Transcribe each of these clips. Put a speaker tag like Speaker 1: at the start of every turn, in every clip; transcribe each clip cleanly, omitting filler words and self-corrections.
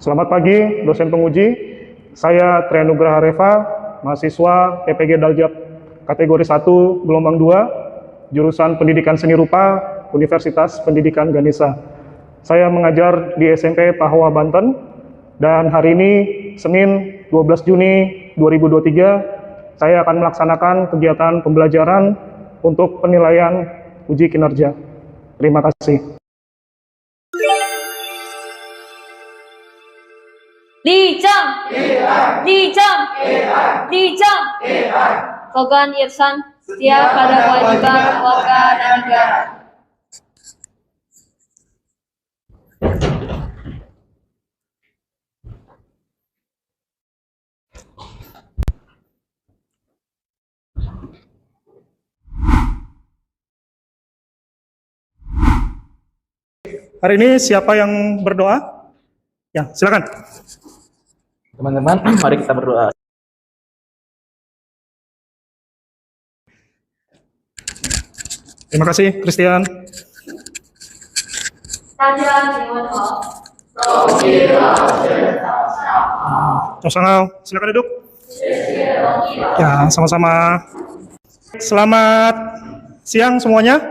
Speaker 1: Selamat pagi, dosen penguji. Saya Trianugraha Reva, mahasiswa PPG Daljab kategori 1, gelombang 2, jurusan Pendidikan Seni Rupa, Universitas Pendidikan Ganesha. Saya mengajar di SMP Pahoa, Banten, dan hari ini, Senin 12 Juni 2023, saya akan melaksanakan kegiatan pembelajaran untuk penilaian uji kinerja. Terima kasih.
Speaker 2: 立正，立正，立正。Slogan Irsan, setia pada kewajiban keluarga dan negara.
Speaker 1: Hari ini siapa yang berdoa? Ya, silakan.
Speaker 3: Teman-teman, mari kita berdoa.
Speaker 1: Terima kasih, Christian. Silakan duduk. Ya, sama-sama. Selamat siang semuanya.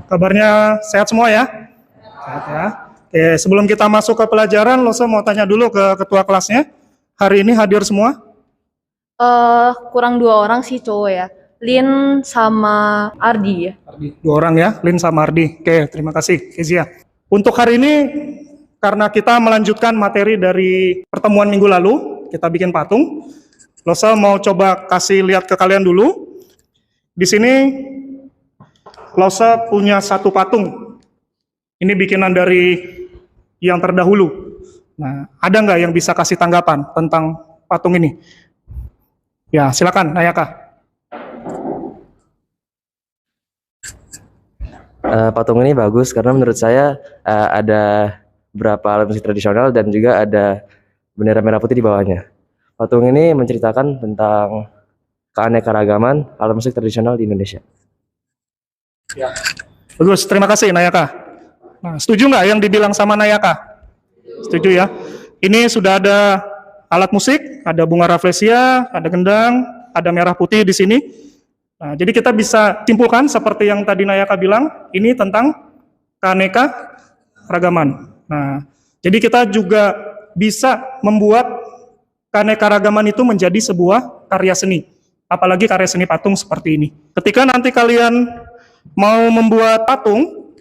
Speaker 1: Kabarnya sehat semua ya? Sehat ya. Oke, sebelum kita masuk ke pelajaran, Losa mau tanya dulu ke ketua kelasnya. Hari ini hadir semua?
Speaker 4: Kurang 2 orang sih cowok ya. Lin sama Ardi ya.
Speaker 1: Ardi. 2 orang ya, Lin sama Ardi. Oke, terima kasih, Kezia. Untuk hari ini, karena kita melanjutkan materi dari pertemuan minggu lalu, kita bikin patung. Losa mau coba kasih lihat ke kalian dulu. Di sini, Losa punya 1 patung. Ini bikinan dari yang terdahulu. Nah, ada nggak yang bisa kasih tanggapan tentang patung ini? Ya, silakan, Nayaka.
Speaker 3: Patung ini bagus karena menurut saya ada beberapa alat musik tradisional dan juga ada bendera merah putih di bawahnya. Patung ini menceritakan tentang keanekaragaman alat musik tradisional di Indonesia.
Speaker 1: Ya. Bagus, terima kasih, Nayaka. Nah, setuju nggak yang dibilang sama Nayaka? Setuju ya. Ini sudah ada alat musik, ada bunga rafflesia, ada gendang, ada merah putih di sini. Nah, jadi kita bisa simpulkan seperti yang tadi Nayaka bilang, ini tentang keanekaragaman. Nah, jadi kita juga bisa membuat keanekaragaman itu menjadi sebuah karya seni. Apalagi karya seni patung seperti ini. Ketika nanti kalian mau membuat patung,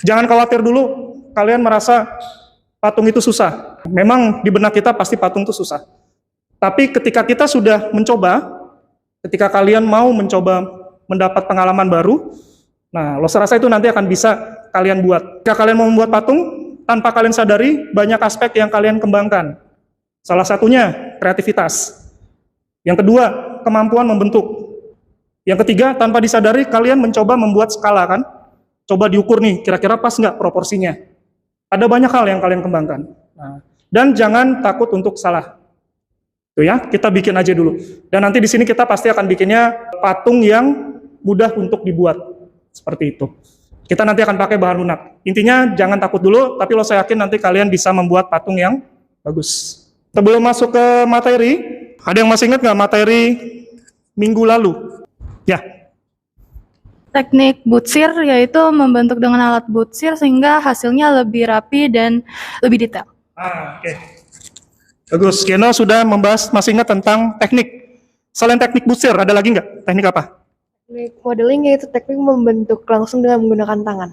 Speaker 1: jangan khawatir dulu, kalian merasa patung itu susah. Memang di benak kita pasti patung itu susah. Tapi ketika kita sudah mencoba, ketika kalian mau mencoba mendapat pengalaman baru, nah, Losa rasa itu nanti akan bisa kalian buat. Jika kalian mau membuat patung, tanpa kalian sadari, banyak aspek yang kalian kembangkan. Salah satunya, kreativitas. Yang kedua, kemampuan membentuk. Yang ketiga, tanpa disadari, kalian mencoba membuat skala kan? Coba diukur nih, kira-kira pas nggak proporsinya. Ada banyak hal yang kalian kembangkan. Nah, dan jangan takut untuk salah. Tuh ya, kita bikin aja dulu. Dan nanti di sini kita pasti akan bikinnya patung yang mudah untuk dibuat. Seperti itu. Kita nanti akan pakai bahan lunak. Intinya jangan takut dulu, tapi saya yakin nanti kalian bisa membuat patung yang bagus. Sebelum masuk ke materi, ada yang masih ingat nggak materi minggu lalu? Ya.
Speaker 4: Teknik butsir yaitu membentuk dengan alat butsir sehingga hasilnya lebih rapi dan lebih detail.
Speaker 1: Oke. Bagus, Geno sudah membahas, masih ingat tentang teknik. Selain teknik butsir, ada lagi nggak? Teknik apa?
Speaker 5: Teknik modeling yaitu teknik membentuk langsung dengan menggunakan tangan.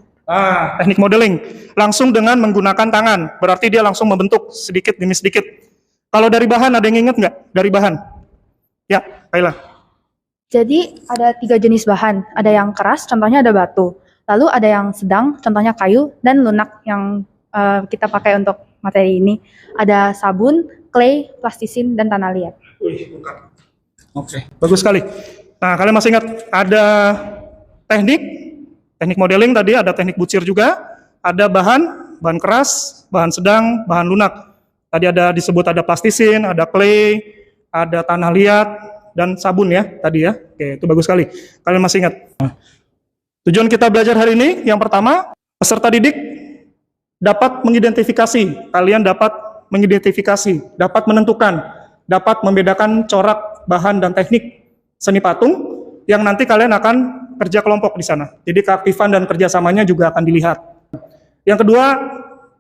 Speaker 1: Teknik modeling langsung dengan menggunakan tangan. Berarti dia langsung membentuk sedikit demi sedikit. Kalau dari bahan, ada yang ingat nggak? Dari bahan? Ya, Kaila.
Speaker 6: Jadi ada 3 jenis bahan, ada yang keras, contohnya ada batu. Lalu ada yang sedang, contohnya kayu, dan lunak yang kita pakai untuk materi ini. Ada sabun, clay, plastisin, dan tanah liat.
Speaker 1: Oke, bagus sekali. Nah, kalian masih ingat ada teknik modeling tadi, ada teknik butsir juga, ada bahan keras, bahan sedang, bahan lunak. Tadi disebut ada plastisin, ada clay, ada tanah liat, dan sabun ya tadi ya. Oke, itu bagus sekali. Kalian masih ingat. Tujuan kita belajar hari ini, yang pertama, peserta didik dapat mengidentifikasi, kalian dapat mengidentifikasi, dapat menentukan, dapat membedakan corak, bahan, dan teknik seni patung yang nanti kalian akan kerja kelompok di sana. Jadi keaktifan dan kerjasamanya juga akan dilihat. Yang kedua,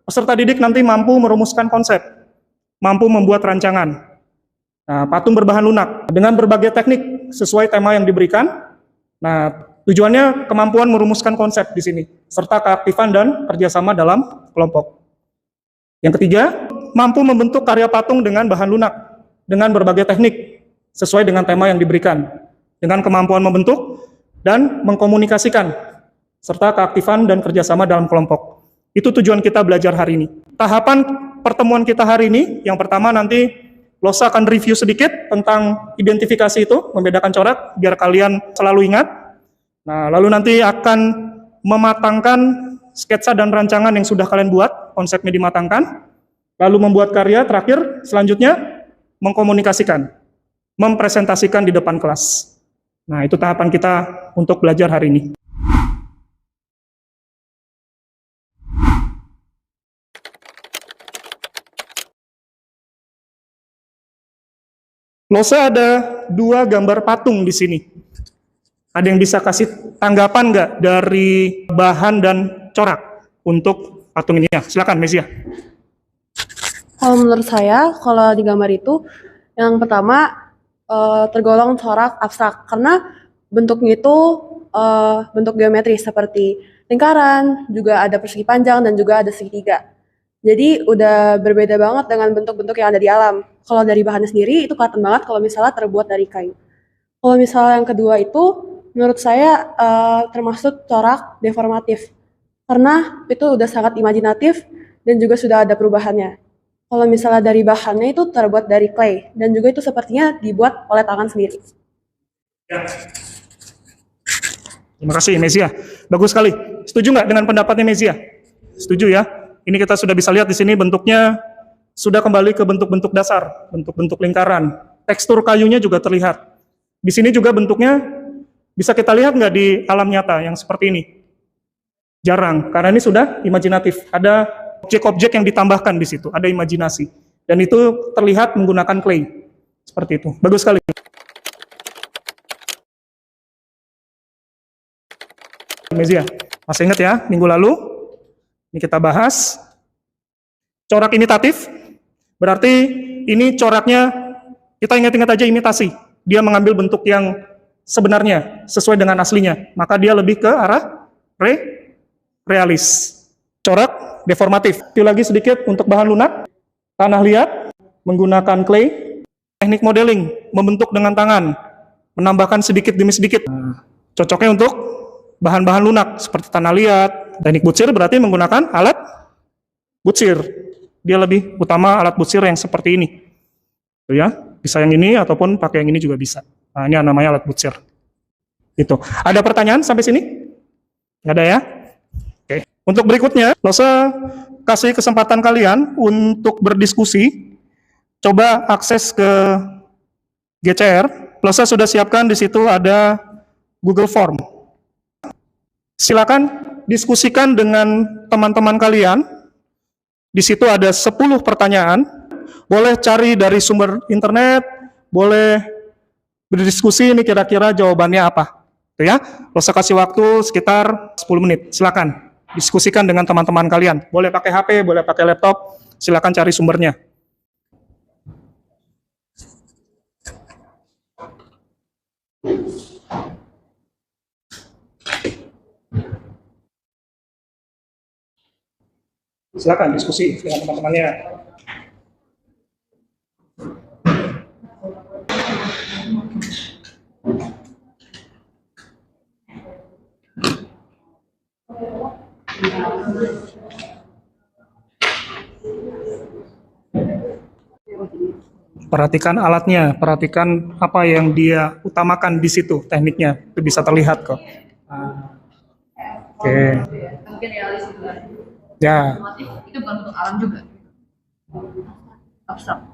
Speaker 1: peserta didik nanti mampu merumuskan konsep, mampu membuat rancangan. Nah, patung berbahan lunak dengan berbagai teknik sesuai tema yang diberikan. Nah, tujuannya kemampuan merumuskan konsep di sini, serta keaktifan dan kerjasama dalam kelompok. Yang ketiga, mampu membentuk karya patung dengan bahan lunak, dengan berbagai teknik sesuai dengan tema yang diberikan, dengan kemampuan membentuk dan mengkomunikasikan, serta keaktifan dan kerjasama dalam kelompok. Itu tujuan kita belajar hari ini. Tahapan pertemuan kita hari ini, yang pertama nanti Losa akan review sedikit tentang identifikasi itu, membedakan corak, biar kalian selalu ingat. Nah, lalu nanti akan mematangkan sketsa dan rancangan yang sudah kalian buat, konsepnya dimatangkan, lalu membuat karya terakhir, selanjutnya mengkomunikasikan, mempresentasikan di depan kelas. Nah, itu tahapan kita untuk belajar hari ini. Losa ada 2 gambar patung di sini. Ada yang bisa kasih tanggapan nggak dari bahan dan corak untuk patung ini? Ya, silakan Mesia.
Speaker 5: Kalau menurut saya, kalau di gambar itu, yang pertama tergolong corak abstrak karena bentuknya itu bentuk geometris seperti lingkaran, juga ada persegi panjang dan juga ada segitiga. Jadi udah berbeda banget dengan bentuk-bentuk yang ada di alam. Kalau dari bahannya sendiri itu kelihatan banget kalau misalnya terbuat dari kayu. Kalau misalnya yang kedua itu, menurut saya termasuk corak deformatif. Karena itu udah sangat imajinatif dan juga sudah ada perubahannya. Kalau misalnya dari bahannya itu terbuat dari clay dan juga itu sepertinya dibuat oleh tangan sendiri.
Speaker 1: Ya. Terima kasih Mesia. Bagus sekali. Setuju nggak dengan pendapatnya Mesia? Setuju ya. Ini kita sudah bisa lihat di sini bentuknya sudah kembali ke bentuk-bentuk dasar, bentuk-bentuk lingkaran. Tekstur kayunya juga terlihat. Di sini juga bentuknya bisa kita lihat nggak di alam nyata yang seperti ini? Jarang, karena ini sudah imajinatif. Ada objek-objek yang ditambahkan di situ, ada imajinasi. Dan itu terlihat menggunakan clay. Seperti itu. Bagus sekali. Mesia, masih ingat ya, minggu lalu? Ini kita bahas. Corak imitatif, berarti ini coraknya, kita ingat-ingat aja imitasi. Dia mengambil bentuk yang sebenarnya, sesuai dengan aslinya. Maka dia lebih ke arah realis. Corak deformatif. Itu lagi sedikit untuk bahan lunak. Tanah liat, menggunakan clay. Teknik modeling, membentuk dengan tangan. Menambahkan sedikit demi sedikit. Cocoknya untuk bahan-bahan lunak, seperti tanah liat. Teknik butsir berarti menggunakan alat butsir. Dia lebih utama alat butsir yang seperti ini. Tuh ya, bisa yang ini ataupun pakai yang ini juga bisa. Nah, ini namanya alat butsir. Itu. Ada pertanyaan sampai sini? Nggak ada ya? Oke. Untuk berikutnya, Losa kasih kesempatan kalian untuk berdiskusi. Coba akses ke GCR. Losa sudah siapkan di situ ada Google Form. Silakan diskusikan dengan teman-teman kalian. Di situ ada 10 pertanyaan. Boleh cari dari sumber internet, boleh berdiskusi ini kira-kira jawabannya apa. Tuh ya, Losa kasih waktu sekitar 10 menit. Silakan diskusikan dengan teman-teman kalian. Boleh pakai HP, boleh pakai laptop. Silakan cari sumbernya. Silakan diskusi dengan teman-temannya. Perhatikan alatnya, perhatikan apa yang dia utamakan di situ, tekniknya. Itu bisa terlihat kok. Oke.
Speaker 2: Mungkin realis juga.
Speaker 1: Ya.
Speaker 2: Itu bukan bentuk alam juga. Abstrak.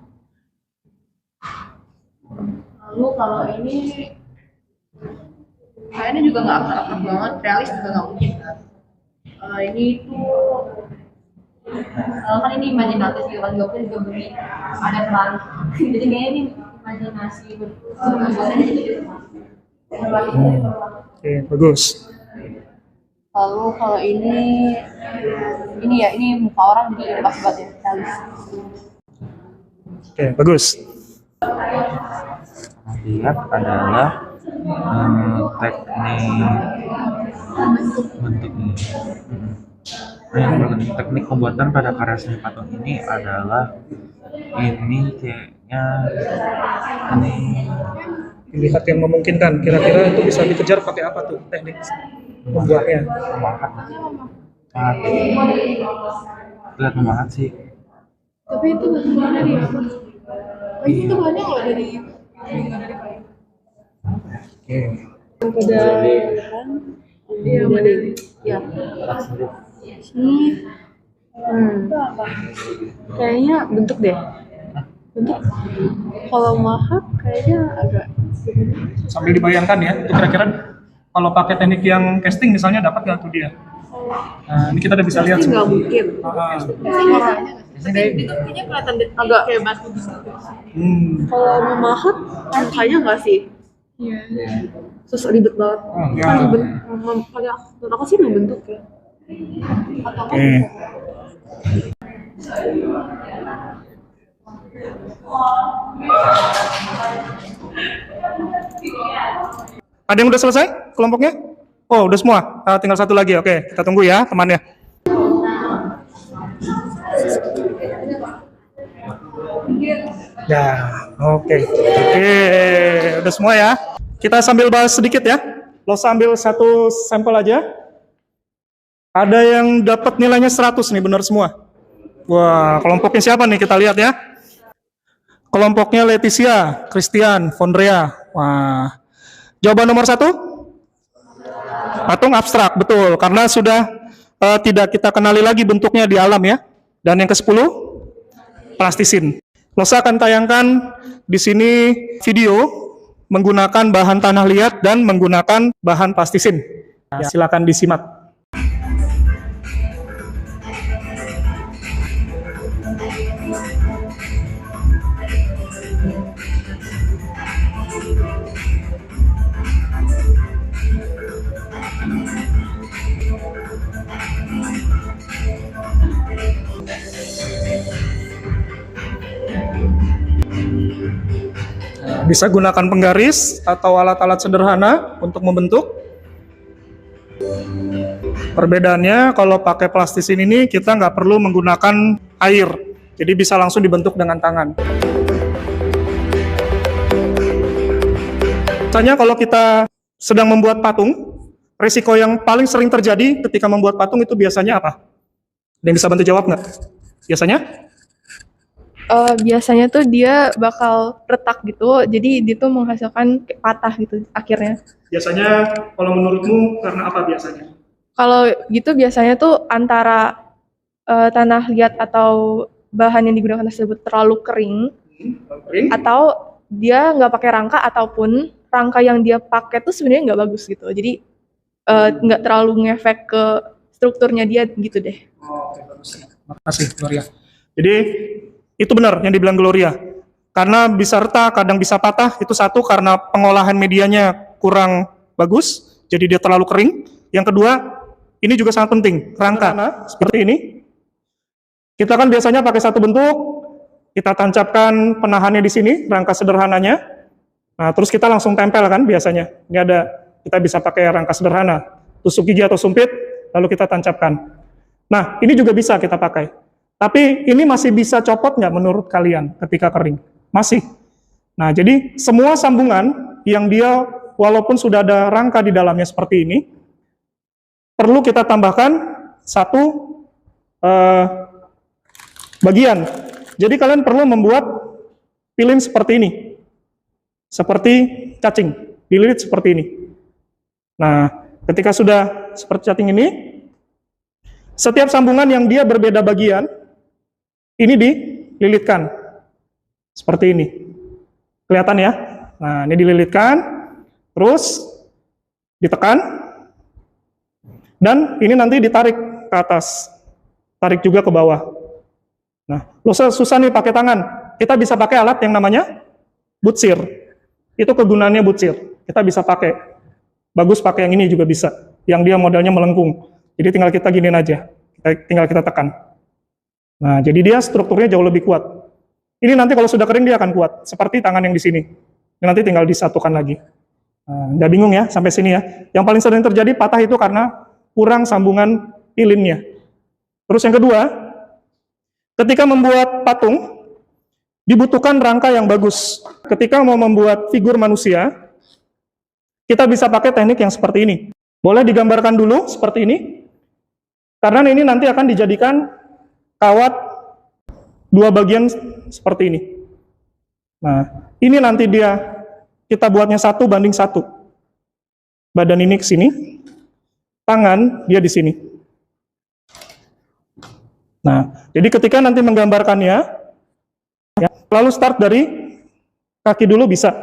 Speaker 2: Lalu kalau ini kayaknya juga nggak abstrak banget, realis juga nggak mungkin kan. Ini tuh kan ini imajinatif gitu kan, jawabnya juga beri ada peran. Jadi kayaknya ini imajinasi
Speaker 1: Oke, bagus.
Speaker 2: Lalu kalau ini ya ini muka orang jadi udah pasti banget ya realis.
Speaker 1: Oke, bagus.
Speaker 7: Lihat adalah teknik bentuk ini. Teknik pembuatan pada karya seni patung ini adalah ini kayaknya ini
Speaker 1: Lihat yang memungkinkan. Kira-kira itu bisa dikejar pakai apa tuh teknik membuatnya?
Speaker 7: memahat. Lihat memahat sih.
Speaker 5: Tapi itu bahan dari apa? Itu bahannya nggak dari
Speaker 1: Oke.
Speaker 5: pada iya dari ya ini itu apa? Kayaknya bentuk deh. Bentuk. Kalau mahat kayaknya agak
Speaker 1: Sambil dibayangkan ya, itu kira-kira kalau pakai teknik yang casting misalnya dapat nggak tuh dia? Nah, ini kita udah bisa lihat
Speaker 5: nggak
Speaker 1: semua.
Speaker 5: mungkin.
Speaker 2: Bentuknya kelihatan
Speaker 5: Agak
Speaker 2: kayak batu.
Speaker 5: kalau memahat kayaknya nggak sih? Iya. Terus ribet banget.
Speaker 1: enggak.
Speaker 5: Kan pakai menurut aku sih membentuk ya.
Speaker 1: Oke. Ada yang udah selesai kelompoknya? Oh, udah semua. Tinggal satu lagi. Oke, kita tunggu ya temannya. Ya, oke. Oke, udah semua ya. Kita sambil bahas sedikit ya. Lo sambil satu sampel aja. Ada yang dapat nilainya 100 nih, benar semua. Wah, kelompoknya siapa nih? Kita lihat ya. Kelompoknya Leticia, Christian, Vondrea. Wah, jawaban nomor 1? Patung abstrak, betul. Karena sudah tidak kita kenali lagi bentuknya di alam ya. Dan yang ke-10? Plastisin. Losa akan tayangkan di sini video menggunakan bahan tanah liat dan menggunakan bahan plastisin. Nah, silakan disimak. Bisa gunakan penggaris atau alat-alat sederhana untuk membentuk. Perbedaannya kalau pakai plastisin ini kita nggak perlu menggunakan air, jadi bisa langsung dibentuk dengan tangan. Misalnya kalau kita sedang membuat patung, risiko yang paling sering terjadi ketika membuat patung itu biasanya apa? Ada yang bisa bantu jawab nggak? Biasanya?
Speaker 4: Biasanya tuh dia bakal retak gitu, jadi dia tuh menghasilkan kayak patah gitu akhirnya.
Speaker 1: Biasanya kalau menurutmu karena apa biasanya?
Speaker 4: Kalau gitu biasanya tuh antara tanah liat atau bahan yang digunakan tersebut terlalu kering, atau dia nggak pakai rangka, ataupun rangka yang dia pakai tuh sebenarnya nggak bagus gitu. Jadi nggak terlalu ngefek ke strukturnya dia gitu deh.
Speaker 1: Oke, bagus. Makasih, Gloria. Jadi itu benar yang dibilang Gloria. Karena bisa retak, kadang bisa patah, itu satu karena pengolahan medianya kurang bagus, jadi dia terlalu kering. Yang kedua, ini juga sangat penting, rangka seperti ini. Kita kan biasanya pakai satu bentuk, kita tancapkan penahannya di sini, rangka sederhananya. Nah, terus kita langsung tempel kan biasanya. Ini ada, kita bisa pakai rangka sederhana, tusuk gigi atau sumpit, lalu kita tancapkan. Nah, ini juga bisa kita pakai. Tapi ini masih bisa copot nggak menurut kalian ketika kering? Masih. Nah, jadi semua sambungan yang dia walaupun sudah ada rangka di dalamnya seperti ini, perlu kita tambahkan satu bagian. Jadi kalian perlu membuat pilin seperti ini. Seperti cacing, dililit seperti ini. Nah, ketika sudah seperti cacing ini, setiap sambungan yang dia berbeda bagian, ini dililitkan. Seperti ini. Kelihatan ya? Nah, ini dililitkan, terus ditekan, dan ini nanti ditarik ke atas. Tarik juga ke bawah. Nah, susah nih pakai tangan. Kita bisa pakai alat yang namanya butsir. Itu kegunaannya butsir. Kita bisa pakai. Bagus pakai yang ini juga bisa. Yang dia modelnya melengkung. Jadi tinggal kita giniin aja. Tinggal kita tekan. Nah, jadi dia strukturnya jauh lebih kuat. Ini nanti kalau sudah kering dia akan kuat. Seperti tangan yang di sini. Ini nanti tinggal disatukan lagi. Nah, nggak bingung ya sampai sini ya. Yang paling sering terjadi patah itu karena kurang sambungan ilinnya. Terus yang kedua, ketika membuat patung, dibutuhkan rangka yang bagus. Ketika mau membuat figur manusia, kita bisa pakai teknik yang seperti ini. Boleh digambarkan dulu seperti ini, karena ini nanti akan dijadikan kawat dua bagian seperti ini. Nah, ini nanti kita buatnya 1:1. Badan ini ke sini, tangan dia di sini. Nah, jadi ketika nanti menggambarkannya, ya, lalu start dari kaki dulu bisa.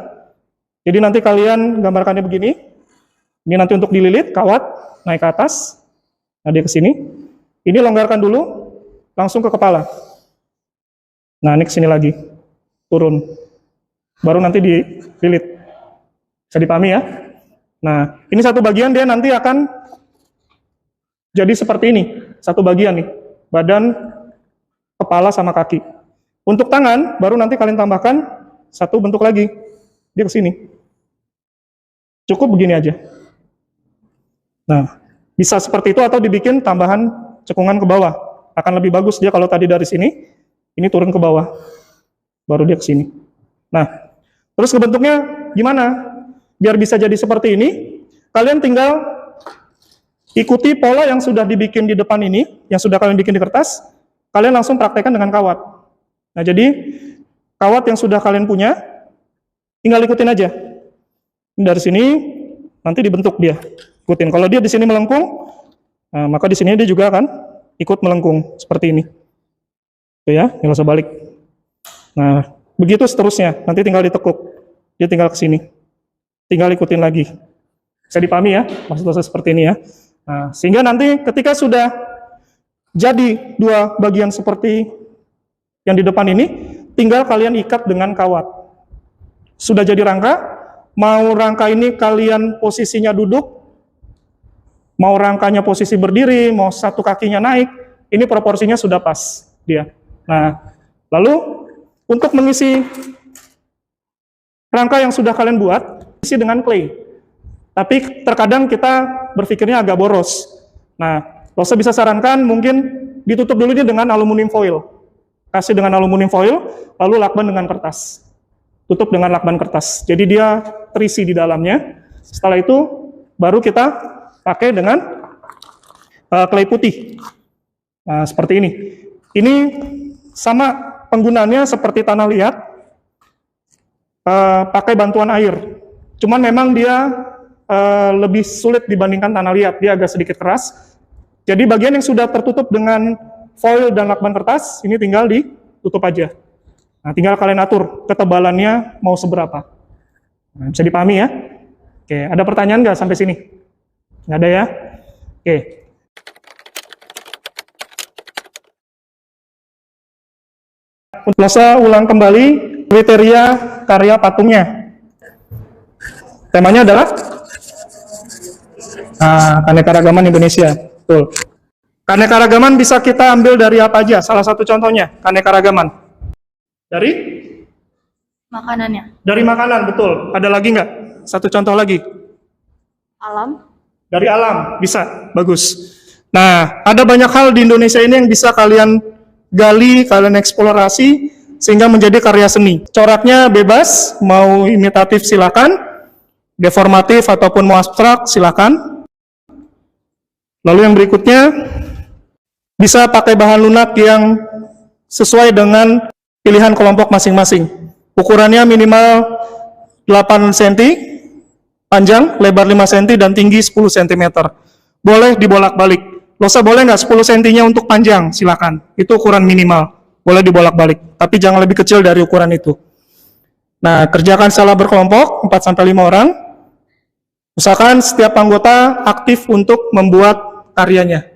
Speaker 1: Jadi nanti kalian gambarkannya begini. Ini nanti untuk dililit, kawat, naik ke atas. Nah, dia ke sini. Ini longgarkan dulu, langsung ke kepala. Nah, ini ke sini lagi. Turun. Baru nanti dililit. Bisa dipahami ya? Nah, ini satu bagian dia nanti akan jadi seperti ini. Satu bagian nih. Badan, kepala, sama kaki. Untuk tangan, baru nanti kalian tambahkan satu bentuk lagi. Dia ke sini. Cukup begini aja. Nah, bisa seperti itu atau dibikin tambahan cekungan ke bawah. Akan lebih bagus dia kalau tadi dari sini, ini turun ke bawah. Baru dia ke sini. Nah, terus kebentuknya gimana? Biar bisa jadi seperti ini, kalian tinggal ikuti pola yang sudah dibikin di depan ini, yang sudah kalian bikin di kertas, kalian langsung praktekkan dengan kawat. Nah, jadi kawat yang sudah kalian punya, tinggal ikutin aja. Dari sini nanti dibentuk dia. Ikutin. Kalau dia di sini melengkung, nah, maka di sini dia juga akan ikut melengkung seperti ini. Oke ya, nggak usah balik. Nah, begitu seterusnya. Nanti tinggal ditekuk. Dia tinggal ke sini. Tinggal ikutin lagi. Bisa dipahami ya, maksudnya seperti ini ya. Nah, sehingga nanti ketika sudah jadi dua bagian seperti yang di depan ini, tinggal kalian ikat dengan kawat. Sudah jadi rangka, mau rangka ini kalian posisinya duduk, mau rangkanya posisi berdiri, mau satu kakinya naik, ini proporsinya sudah pas dia. Nah, lalu untuk mengisi rangka yang sudah kalian buat, isi dengan clay. Tapi terkadang kita berpikirnya agak boros. Nah, Rosa bisa sarankan mungkin ditutup dulunya dengan aluminium foil. Kasih dengan aluminium foil, lalu lakban dengan kertas. Tutup dengan lakban kertas. Jadi dia terisi di dalamnya. Setelah itu, baru kita pakai dengan clay putih. Nah, seperti ini. Ini sama penggunaannya seperti tanah liat, pakai bantuan air. Cuman memang dia lebih sulit dibandingkan tanah liat, dia agak sedikit keras. Jadi bagian yang sudah tertutup dengan foil dan lakban kertas, ini tinggal ditutup aja. Nah, tinggal kalian atur ketebalannya mau seberapa. Nah, bisa dipahami ya? Oke, ada pertanyaan nggak sampai sini? Nggak ada ya? Oke. Rosa ulang kembali kriteria karya patungnya. Temanya adalah keanekaragaman Indonesia. Betul. Keanekaragaman bisa kita ambil dari apa aja? Salah satu contohnya, keanekaragaman. Dari?
Speaker 6: Makanannya.
Speaker 1: Dari makanan, betul. Ada lagi nggak? Satu contoh lagi.
Speaker 6: Alam.
Speaker 1: Dari alam, bisa. Bagus. Nah, ada banyak hal di Indonesia ini yang bisa kalian gali, kalian eksplorasi, sehingga menjadi karya seni. Coraknya bebas, mau imitatif silakan, deformatif ataupun mau abstrak silakan. Lalu yang berikutnya, bisa pakai bahan lunak yang sesuai dengan pilihan kelompok masing-masing. Ukurannya minimal 8 cm, panjang, lebar 5 cm, dan tinggi 10 cm. Boleh dibolak-balik. Losa boleh nggak 10 cm-nya untuk panjang? Silakan. Itu ukuran minimal. Boleh dibolak-balik. Tapi jangan lebih kecil dari ukuran itu. Nah, kerjakan secara berkelompok, 4-5 orang. Usahakan setiap anggota aktif untuk membuat karyanya.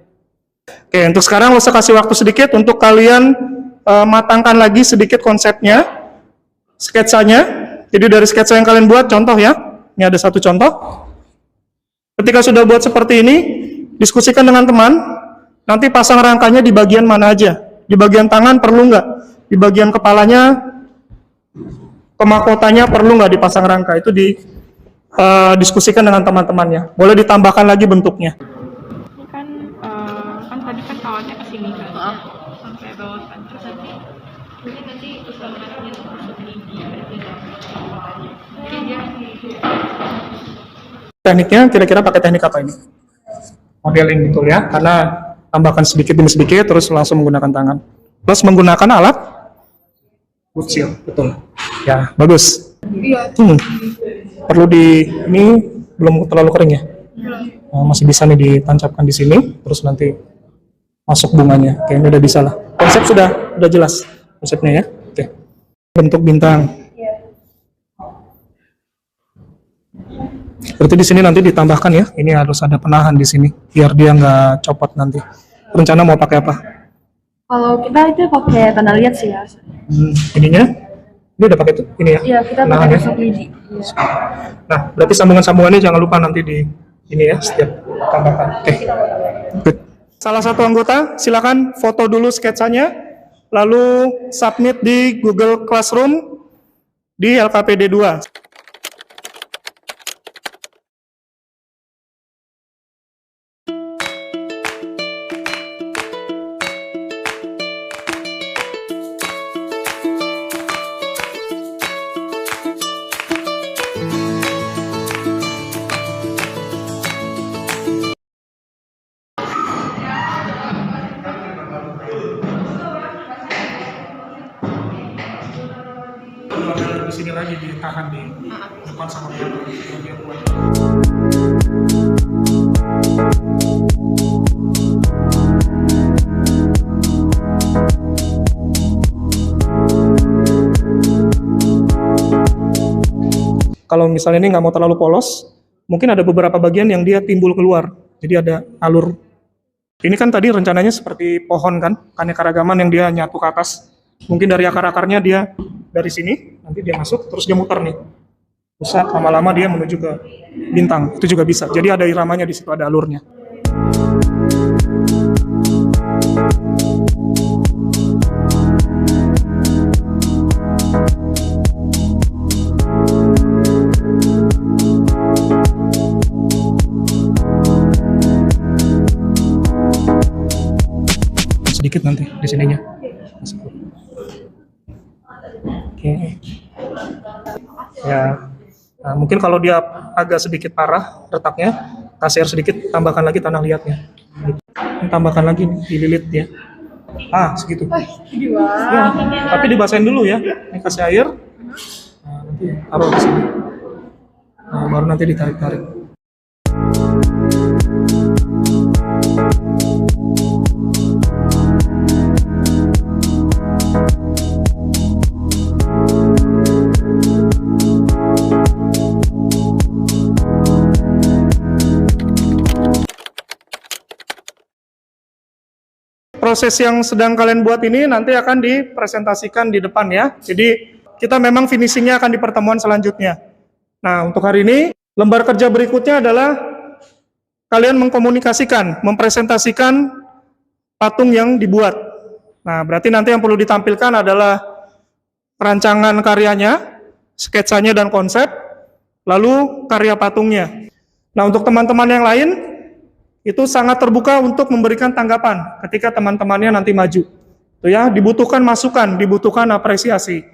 Speaker 1: Oke, untuk sekarang Losa kasih waktu sedikit untuk kalian matangkan lagi sedikit konsepnya, sketsanya. Jadi dari sketsa yang kalian buat, contoh ya. Ini ada satu contoh. Ketika sudah buat seperti ini, diskusikan dengan teman. Nanti pasang rangkanya di bagian mana aja. Di bagian tangan perlu nggak? Di bagian kepalanya, kemahkotanya perlu nggak dipasang rangka? Itu diskusikan dengan teman-temannya. Boleh ditambahkan lagi bentuknya.
Speaker 4: Ini kan tadi kan awalnya ke sini kan. Sampai bawah kan. Terus nanti usahakannya tuh masuk di
Speaker 1: Tekniknya kira-kira pakai teknik apa ini? Modeling betul ya, karena tambahkan sedikit demi sedikit terus langsung menggunakan tangan. Plus menggunakan alat wood seal, betul. Ya, bagus. Perlu ini belum terlalu kering ya? Masih bisa nih ditancapkan di sini, terus nanti masuk bunganya. Oke, ini udah bisa lah. Konsep sudah jelas konsepnya ya. Oke. Bentuk bintang. Berarti di sini nanti ditambahkan ya. Ini harus ada penahan di sini biar dia nggak copot nanti. Rencana mau pakai apa?
Speaker 4: Kalau kita itu pakai tanda liat sih ya.
Speaker 1: Ininya? Ini udah pakai itu? Ini ya?
Speaker 4: Iya, kita
Speaker 1: Penahan
Speaker 4: pakai
Speaker 1: ya?
Speaker 4: tusuk lidi.
Speaker 1: Nah, berarti sambungan-sambungannya jangan lupa nanti di ini ya, setiap tambahkan. Oke. Good. Salah satu anggota silakan foto dulu sketsanya, lalu submit di Google Classroom di LKPD 2. Di sini lagi ditahan di depan sama dia kuat. Kalau misalnya ini nggak mau terlalu polos, mungkin ada beberapa bagian yang dia timbul keluar. Jadi ada alur. Ini kan tadi rencananya seperti pohon kan, keanekaragaman yang dia nyatu ke atas. Mungkin dari akar-akarnya dia dari sini, nanti dia masuk, terus dia muter nih. Pusat, lama-lama dia menuju ke bintang, itu juga bisa. Jadi ada iramanya di situ, ada alurnya. Sedikit nanti di sininya. Oke. Ya. Nah, mungkin kalau dia agak sedikit parah retaknya, kasih air sedikit, tambahkan lagi tanah liatnya. Tambahkan lagi nih, dililit ya. Segitu. Ya, tapi dibasahin dulu ya. Ini kasih air. Nah, nanti taruh di sini. Nah, baru nanti ditarik-tarik. Proses yang sedang kalian buat ini nanti akan dipresentasikan di depan ya. Jadi kita memang finishingnya akan di pertemuan selanjutnya. Nah, untuk hari ini lembar kerja berikutnya adalah kalian mengkomunikasikan, mempresentasikan patung yang dibuat. Nah, berarti nanti yang perlu ditampilkan adalah rancangan karyanya, sketsanya dan konsep, lalu karya patungnya. Nah, untuk teman-teman yang lain itu sangat terbuka untuk memberikan tanggapan ketika teman-temannya nanti maju. Itu ya, dibutuhkan masukan, dibutuhkan apresiasi.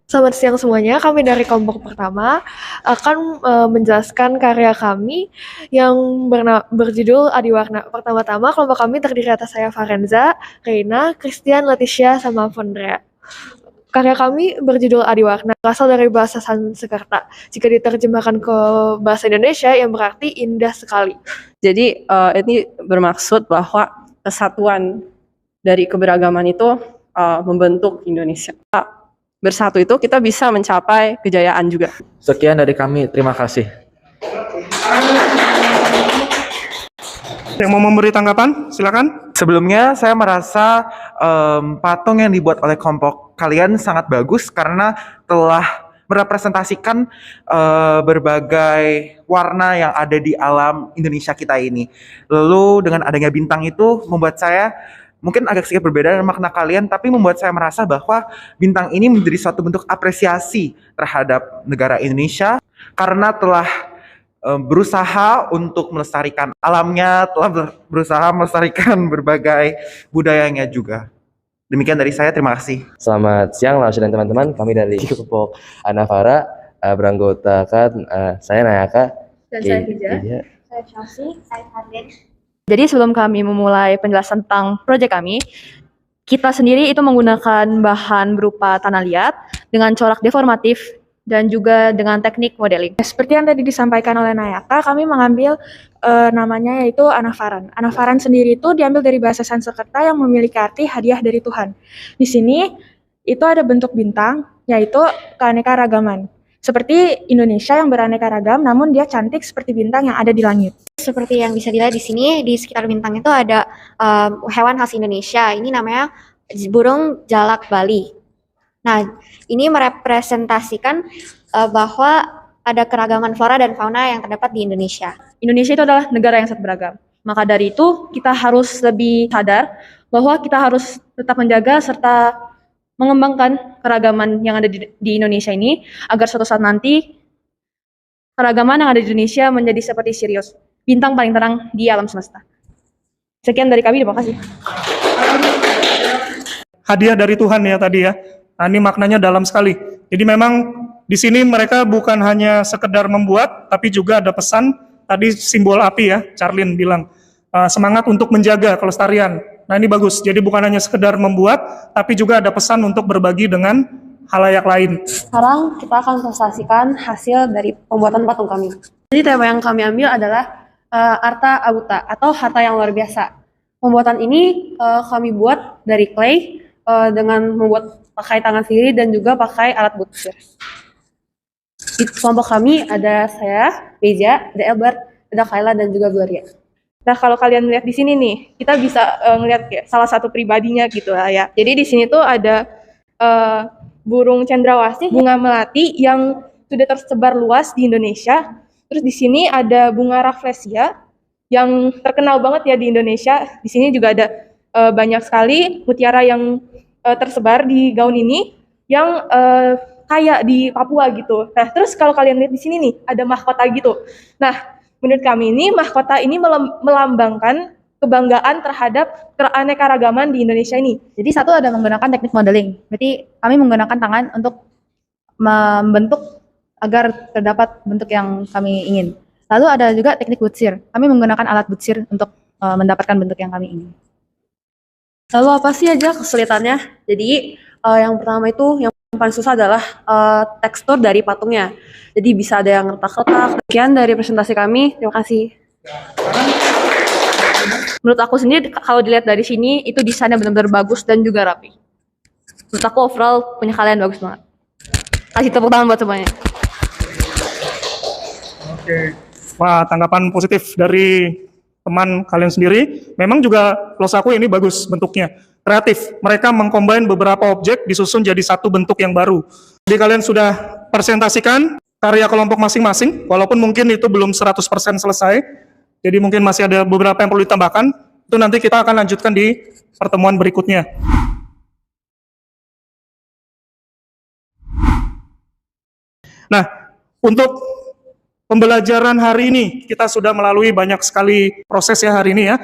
Speaker 4: Selamat siang semuanya, kami dari kelompok pertama akan menjelaskan karya kami yang berjudul Adiwarna. Pertama-tama kelompok kami terdiri atas saya Farenza, Reina, Christian, Leticia, sama Fondrea. Karya kami berjudul Adiwarna, berasal dari bahasa Sanskerta. Jika diterjemahkan ke bahasa Indonesia, yang berarti indah sekali.
Speaker 5: Jadi ini bermaksud bahwa kesatuan dari keberagaman itu membentuk Indonesia. Bersatu itu kita bisa mencapai kejayaan juga.
Speaker 7: Sekian dari kami, terima kasih.
Speaker 1: Yang mau memberi tanggapan, silakan.
Speaker 8: Sebelumnya saya merasa patung yang dibuat oleh kelompok kalian sangat bagus karena telah merepresentasikan berbagai warna yang ada di alam Indonesia kita ini. Lalu dengan adanya bintang itu membuat saya mungkin agak sedikit berbeda dengan makna kalian, tapi membuat saya merasa bahwa bintang ini menjadi suatu bentuk apresiasi terhadap negara Indonesia karena telah berusaha untuk melestarikan alamnya, telah berusaha melestarikan berbagai budayanya juga. Demikian dari saya, terima kasih.
Speaker 3: Selamat siang Langsung dan teman-teman, kami dari kelompok Anavara beranggotakan saya Nayaka
Speaker 4: Dan saya Hija.
Speaker 2: Saya Chelsea, saya Fadlin.
Speaker 6: Jadi sebelum kami memulai penjelasan tentang proyek kami, kita sendiri itu menggunakan bahan berupa tanah liat dengan corak deformatif dan juga dengan teknik modeling. Seperti yang tadi disampaikan oleh Nayaka, kami mengambil namanya yaitu Anavaran. Anavaran sendiri itu diambil dari bahasa Sanskerta yang memiliki arti hadiah dari Tuhan. Di sini itu ada bentuk bintang, yaitu keanekaragaman. Seperti Indonesia yang beraneka ragam, namun dia cantik seperti bintang yang ada di langit.
Speaker 2: Seperti yang bisa dilihat di sini, di sekitar bintang itu ada hewan khas Indonesia. Ini namanya burung jalak Bali. Nah, ini merepresentasikan bahwa ada keragaman flora dan fauna yang terdapat di Indonesia.
Speaker 6: Indonesia itu adalah negara yang sangat beragam. Maka dari itu, kita harus lebih sadar bahwa kita harus tetap menjaga serta mengembangkan keragaman yang ada di Indonesia ini agar suatu saat nanti keragaman yang ada di Indonesia menjadi seperti Sirius, bintang paling terang di alam semesta. Sekian dari kami, terima kasih.
Speaker 1: Hadiah dari Tuhan ya tadi ya. Nah, ini maknanya dalam sekali. Jadi memang di sini mereka bukan hanya sekedar membuat, tapi juga ada pesan tadi simbol api ya, Charlene bilang semangat untuk menjaga kelestarian. Nah ini bagus. Jadi bukan hanya sekedar membuat, tapi juga ada pesan untuk berbagi dengan halayak lain.
Speaker 5: Sekarang kita akan presentasikan hasil dari pembuatan patung kami. Jadi tema yang kami ambil adalah Arta Abuta atau harta yang luar biasa. Pembuatan ini kami buat dari clay dengan membuat pakai tangan sendiri dan juga pakai alat butir. Di kelompok kami ada saya, Beja, ada Elbert, ada Kayla dan juga Gloria.
Speaker 4: Nah, kalau kalian lihat di sini nih, kita bisa ngelihat ya, salah satu pribadinya gitu lah ya. Jadi di sini tuh ada burung cendrawasih, bunga melati yang sudah tersebar luas di Indonesia. Terus di sini ada bunga rafflesia yang terkenal banget ya di Indonesia. Di sini juga ada banyak sekali mutiara yang tersebar di gaun ini yang kayak di Papua gitu. Nah, terus kalau kalian lihat di sini nih, ada mahkota gitu. Nah, menurut kami ini mahkota ini melambangkan kebanggaan terhadap keanekaragaman di Indonesia ini.
Speaker 6: Jadi satu ada menggunakan teknik modeling. Berarti kami menggunakan tangan untuk membentuk agar terdapat bentuk yang kami ingin. Lalu ada juga teknik butsir. Kami menggunakan alat butsir untuk mendapatkan bentuk yang kami ingin.
Speaker 5: Lalu apa sih aja kesulitannya? Jadi yang pertama itu yang paling susah adalah tekstur dari patungnya. Jadi bisa ada yang retak-retak. Sekian dari presentasi kami. Terima kasih.
Speaker 4: Menurut aku sendiri kalau dilihat dari sini itu desainnya benar-benar bagus dan juga rapi. Menurut aku overall punya kalian bagus banget. Kasih tepuk tangan buat semuanya.
Speaker 1: Oke. Wah, tanggapan positif dari teman kalian sendiri. Memang juga los aku ini bagus bentuknya. Kreatif. Mereka mengcombine beberapa objek disusun jadi satu bentuk yang baru. Jadi kalian sudah presentasikan karya kelompok masing-masing, walaupun mungkin itu belum 100% selesai. Jadi mungkin masih ada beberapa yang perlu ditambahkan. Itu nanti kita akan lanjutkan di pertemuan berikutnya. Nah, untuk pembelajaran hari ini, kita sudah melalui banyak sekali proses ya hari ini ya.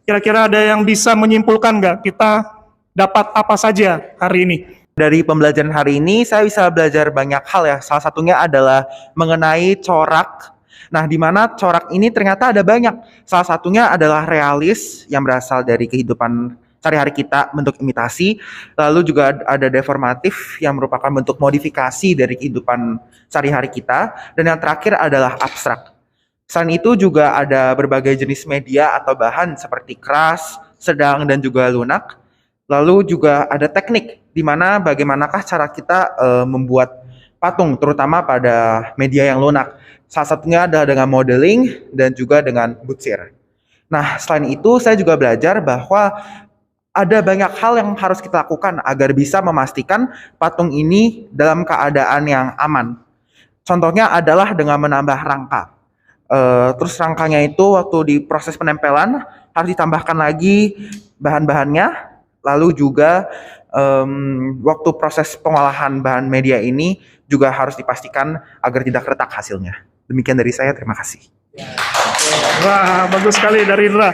Speaker 1: Kira-kira ada yang bisa menyimpulkan nggak kita dapat apa saja hari ini?
Speaker 8: Dari pembelajaran hari ini, saya bisa belajar banyak hal ya. Salah satunya adalah mengenai corak. Nah, di mana corak ini ternyata ada banyak. Salah satunya adalah realis yang berasal dari kehidupan sehari-hari kita, bentuk imitasi. Lalu juga ada deformatif yang merupakan bentuk modifikasi dari kehidupan sehari-hari kita. Dan yang terakhir adalah abstrak. Selain itu juga ada berbagai jenis media atau bahan seperti keras, sedang, dan juga lunak. Lalu juga ada teknik, di mana bagaimanakah cara kita membuat patung, terutama pada media yang lunak. Salah satunya adalah dengan modeling dan juga dengan butsir. Nah, selain itu saya juga belajar bahwa ada banyak hal yang harus kita lakukan agar bisa memastikan patung ini dalam keadaan yang aman. Contohnya adalah dengan menambah rangka. Terus rangkanya itu waktu di proses penempelan harus ditambahkan lagi bahan-bahannya. Lalu juga waktu proses pengolahan bahan media ini juga harus dipastikan agar tidak retak hasilnya. Demikian dari saya, terima kasih.
Speaker 1: Wah, bagus sekali dari Indra.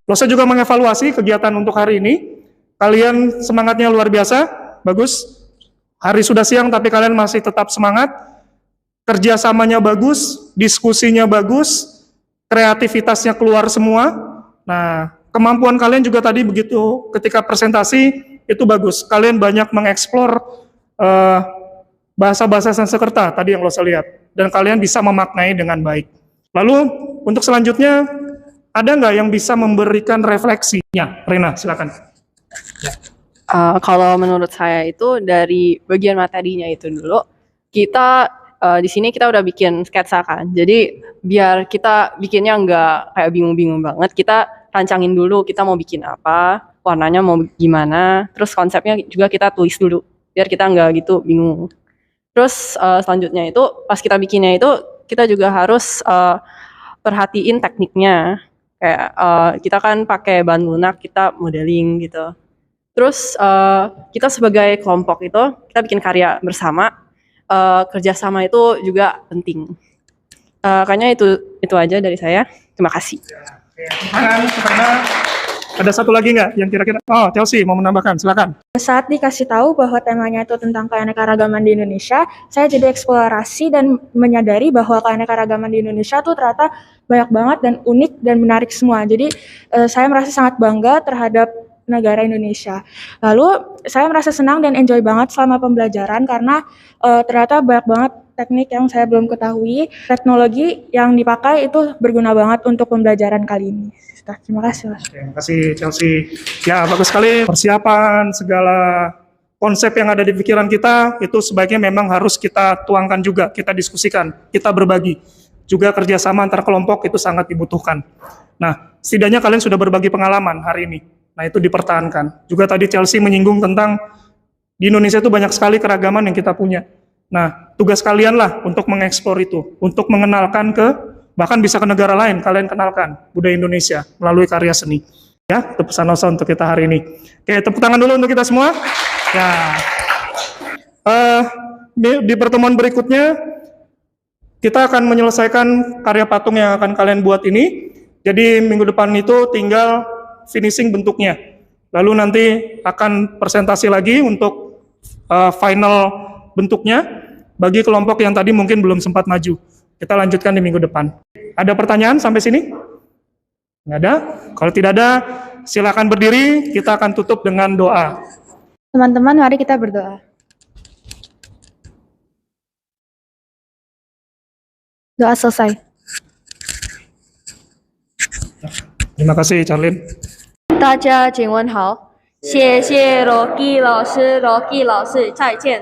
Speaker 1: Losa juga mengevaluasi kegiatan untuk hari ini. Kalian semangatnya luar biasa, bagus. Hari sudah siang tapi kalian masih tetap semangat. Kerjasamanya bagus, diskusinya bagus, kreativitasnya keluar semua. Nah, kemampuan kalian juga tadi begitu ketika presentasi itu bagus. Kalian banyak mengeksplor bahasa-bahasa Sanskerta tadi yang Losa lihat. Dan kalian bisa memaknai dengan baik. Lalu untuk selanjutnya, ada nggak yang bisa memberikan refleksinya? Rina, silakan.
Speaker 5: Kalau menurut saya itu dari bagian materinya itu dulu, kita di sini kita udah bikin sketsa kan. Jadi biar kita bikinnya nggak kayak bingung-bingung banget, kita rancangin dulu kita mau bikin apa, warnanya mau gimana, terus konsepnya juga kita tulis dulu, biar kita nggak gitu bingung. Terus selanjutnya itu pas kita bikinnya itu kita juga harus perhatiin tekniknya. Kayak kita kan pakai bahan lunak, kita modeling gitu. Terus kita sebagai kelompok itu kita bikin karya bersama, kerjasama itu juga penting. Kayaknya itu aja dari saya. Terima kasih.
Speaker 1: Karena ada satu lagi nggak yang kira-kira? Oh, Chelsea mau menambahkan, silakan.
Speaker 9: Saat dikasih tahu bahwa temanya itu tentang keanekaragaman di Indonesia, saya jadi eksplorasi dan menyadari bahwa keanekaragaman di Indonesia tuh ternyata banyak banget dan unik dan menarik semua. Jadi saya merasa sangat bangga terhadap negara Indonesia. Lalu saya merasa senang dan enjoy banget selama pembelajaran karena ternyata banyak banget teknik yang saya belum ketahui. Teknologi yang dipakai itu berguna banget untuk pembelajaran kali ini. Terima kasih, Mas.
Speaker 1: Terima kasih, Chelsea. Ya, bagus sekali persiapan segala konsep yang ada di pikiran kita itu sebaiknya memang harus kita tuangkan juga, kita diskusikan, kita berbagi. Juga kerjasama antar kelompok itu sangat dibutuhkan. Nah, setidaknya kalian sudah berbagi pengalaman hari ini. Nah, itu dipertahankan. Juga tadi Chelsea menyinggung tentang di Indonesia itu banyak sekali keragaman yang kita punya. Nah, tugas kalian lah untuk mengeksplor itu, untuk mengenalkan bahkan bisa ke negara lain, kalian kenalkan budaya Indonesia melalui karya seni. Ya, itu pesan Losa untuk kita hari ini. Oke, tepuk tangan dulu untuk kita semua. Ya, di pertemuan berikutnya, kita akan menyelesaikan karya patung yang akan kalian buat ini. Jadi minggu depan itu tinggal finishing bentuknya. Lalu nanti akan presentasi lagi untuk final bentuknya bagi kelompok yang tadi mungkin belum sempat maju. Kita lanjutkan di minggu depan. Ada pertanyaan sampai sini? Nggak ada? Kalau tidak ada, silakan berdiri. Kita akan tutup dengan doa.
Speaker 6: Teman-teman, mari kita berdoa. Doa selesai.
Speaker 1: Terima kasih, Charlene.
Speaker 5: 大家请问好，谢谢罗基老师，再见。